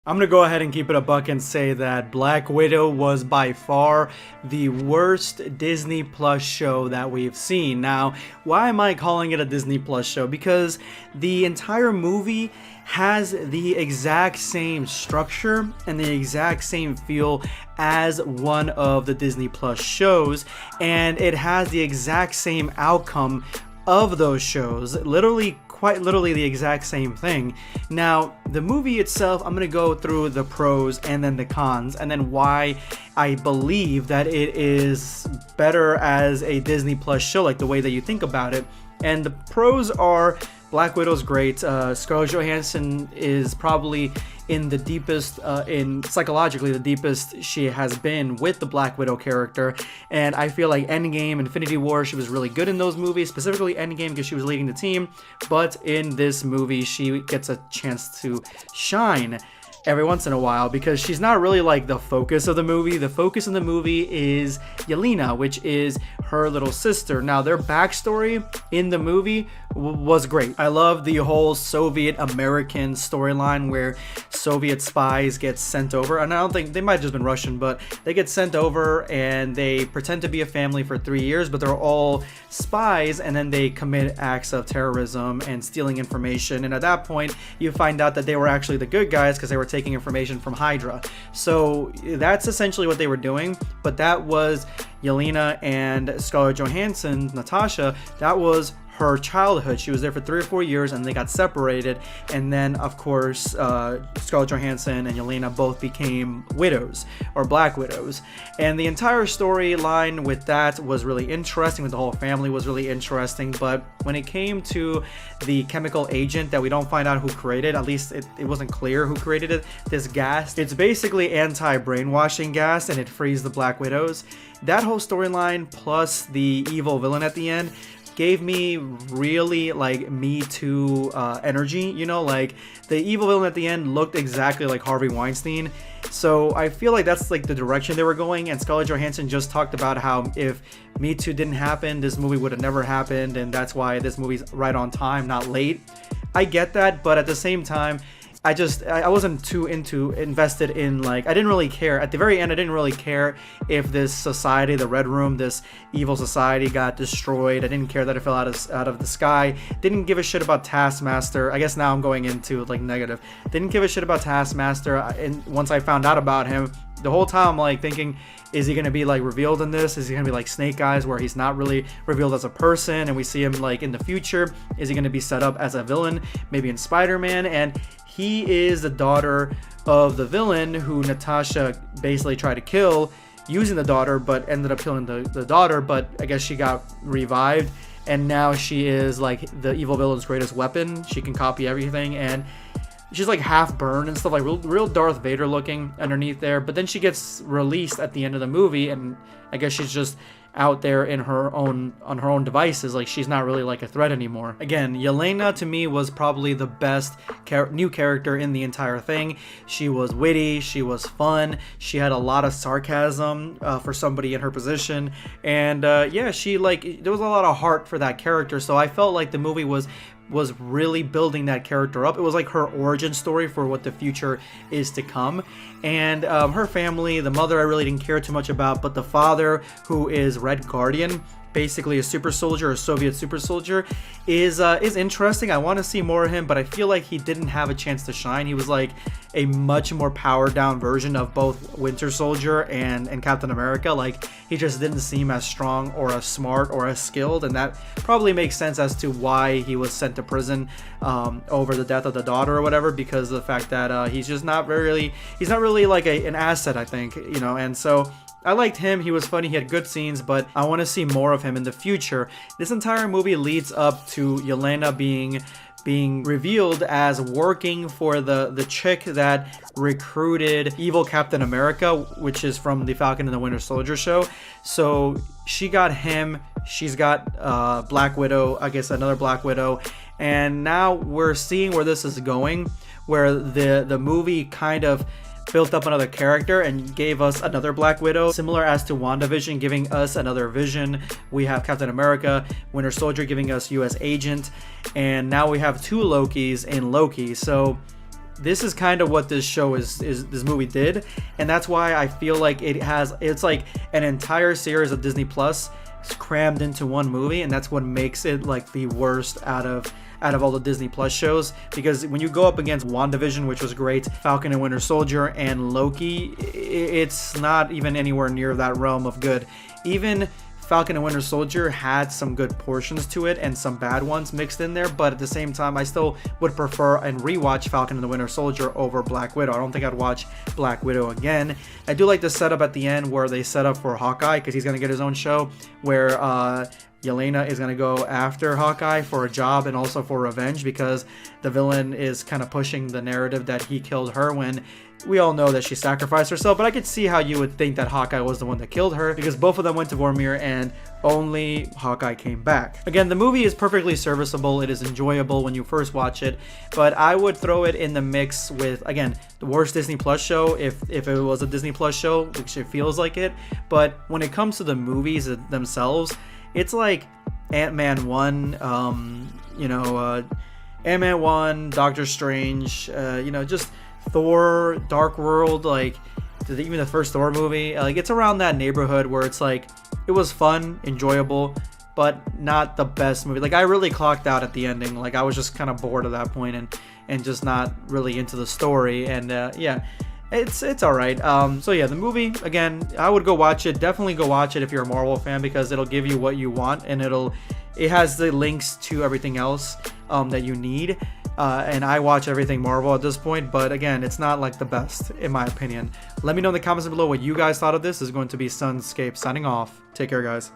I'm gonna go ahead and keep it a buck and say that Black Widow was by far the worst Disney Plus show that we've seen. Now, why am I calling it a Disney Plus show? Because the entire movie has the exact same structure and the exact same feel as one of the Disney Plus shows, and it has the exact same outcome of those shows. Quite literally the exact same thing. Now, the movie itself, I'm going to go through the pros and then the cons, and then why I believe that it is better as a Disney Plus show, like the way that you think about it. And the pros are Black Widow's great. Scarlett Johansson is probably in the deepest, in psychologically the deepest she has been with the Black Widow character. And I feel like Endgame, Infinity War, she was really good in those movies, specifically Endgame because she was leading the team. But in this movie, she gets a chance to shine every once in a while because she's not really like the focus of the movie. The focus of the movie is Yelena, which is her little sister. Now, their backstory in the movie was great. I love the whole Soviet American storyline where Soviet spies get sent over, and I don't think they might have just been Russian, but they get sent over and they pretend to be a family for 3 years, but they're all spies, and then they commit acts of terrorism and stealing information. And at that point, you find out that they were actually the good guys because they were taking information from Hydra. So that's essentially what they were doing. But that was Yelena and Scarlett Johansson, Natasha. That was her childhood. She was there for 3 or 4 years and they got separated, and then of course Scarlett Johansson and Yelena both became widows or Black Widows, and the entire storyline with that was really interesting. With the whole family was really interesting. But when it came to the chemical agent that we don't find out who created, at least it wasn't clear who created it, this gas, it's basically anti-brainwashing gas and it frees the Black Widows. That whole storyline plus the evil villain at the end gave me really like Me Too energy, you know, like the evil villain at the end looked exactly like Harvey Weinstein. So I feel like that's like the direction they were going, and Scarlett Johansson just talked about how if Me Too didn't happen, this movie would have never happened, and that's why this movie's right on time, not late. I get that, but at the same time, I wasn't too invested in, like, I didn't really care. At the very end, I didn't really care if this society, the Red Room, this evil society got destroyed. I didn't care that it fell out of the sky. Didn't give a shit about Taskmaster. I guess now I'm going into, like, negative. Didn't give a shit about Taskmaster. And once I found out about him, the whole time I'm, like, thinking, is he going to be, like, revealed in this? Is he going to be like Snake Eyes, where he's not really revealed as a person and we see him, like, in the future? Is he going to be set up as a villain, maybe in Spider-Man? And he is the daughter of the villain who Natasha basically tried to kill using the daughter, but ended up killing the daughter. But I guess she got revived, and now she is like the evil villain's greatest weapon. She can copy everything, and she's like half burned and stuff, like real Darth Vader looking underneath there. But then she gets released at the end of the movie, and I guess she's just out there on her own devices. Like, she's not really like a threat anymore. Again, Yelena to me was probably the best new character in the entire thing. She was witty, she was fun, she had a lot of sarcasm for somebody in her position, and yeah, she, like, there was a lot of heart for that character. So I felt like the movie was really building that character up. It was like her origin story for what the future is to come. And her family, the mother I really didn't care too much about, but the father, who is Red Guardian, basically a super soldier, a Soviet super soldier, is interesting. I want to see more of him, but I feel like he didn't have a chance to shine. He was like a much more powered down version of both Winter Soldier and Captain America. Like, he just didn't seem as strong or as smart or as skilled, and that probably makes sense as to why he was sent to prison over the death of the daughter or whatever, because of the fact that he's not really like an asset, I think, you know. And so I liked him. He was funny. He had good scenes, but I want to see more of him in the future. This entire movie leads up to Yelena being revealed as working for the chick that recruited evil Captain America, which is from the Falcon and the Winter Soldier show. So she got him. She's got Black Widow, I guess another Black Widow, and now we're seeing where this is going, where the movie kind of built up another character and gave us another Black Widow, similar as to WandaVision giving us another Vision. We have Captain America, Winter Soldier giving us US Agent, and now we have two Lokis in Loki. So this is kind of what this show is this movie did, and that's why I feel like it's like an entire series of Disney Plus crammed into one movie, and that's what makes it like the worst out of all the Disney Plus shows. Because when you go up against WandaVision, which was great, Falcon and Winter Soldier, and Loki, it's not even anywhere near that realm of good. Even Falcon and Winter Soldier had some good portions to it and some bad ones mixed in there, but at the same time, I still would prefer and rewatch Falcon and the Winter Soldier over Black Widow. I don't think I'd watch Black Widow again. I do like the setup at the end where they set up for Hawkeye, because he's going to get his own show, where Yelena is going to go after Hawkeye for a job and also for revenge, because the villain is kind of pushing the narrative that he killed her, when we all know that she sacrificed herself. But I could see how you would think that Hawkeye was the one that killed her, because both of them went to Vormir and only Hawkeye came back. Again, the movie is perfectly serviceable. It is enjoyable when you first watch it, but I would throw it in the mix with, again, the worst Disney Plus show if it was a Disney Plus show, which it feels like it. But when it comes to the movies themselves, it's like Ant-Man 1, Ant-Man 1, Doctor Strange, just Thor, Dark World, like even the first Thor movie, like it's around that neighborhood where it's like it was fun, enjoyable, but not the best movie. Like I really clocked out at the ending. Like I was just kind of bored at that point and just not really into the story. And yeah, it's all right. So yeah, the movie, again, I would go watch it. Definitely go watch it if you're a Marvel fan, because it'll give you what you want, and it has the links to everything else that you need. And I watch everything Marvel at this point, but again, it's not like the best in my opinion. Let me know in the comments below what you guys thought of this. This is going to be Sunscape signing off. Take care, guys.